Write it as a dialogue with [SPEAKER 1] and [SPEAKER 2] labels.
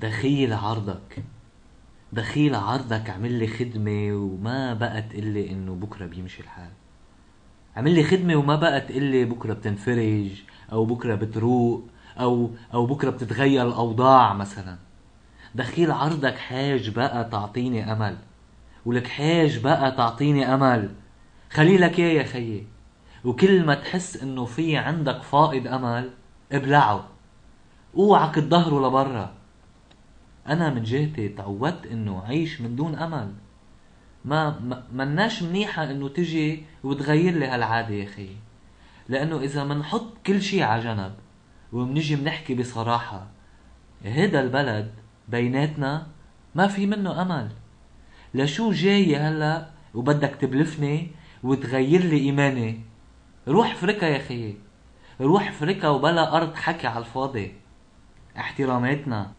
[SPEAKER 1] دخيل عرضك، دخيل عرضك عمل لي خدمة وما بقى تقلي انه بكرة بيمشي الحال. عمل لي خدمة وما بقى تقلي بكرة بتنفرج او بكرة بتروق او بكرة بتتغير الاوضاع مثلا. دخيل عرضك حاج بقى تعطيني امل، ولك حاج بقى تعطيني امل. خليلك يا خيي، وكل ما تحس انه في عندك فائض امل ابلعه، اوعك تظهره لبرا. انا من جهتي تعودت انه عيش من دون امل. مناش منيحة انه تجي وتغير لي هالعادة يا خيي. لانه اذا منحط كل شي عجنب ومنجي منحكي بصراحة، هيدا البلد بيناتنا ما في منه امل. لشو جاي هلا وبدك تبلفني وتغير لي ايماني؟ روح فركة يا خيي، روح فركة وبلا ارض حكي على الفاضي. احتراماتنا.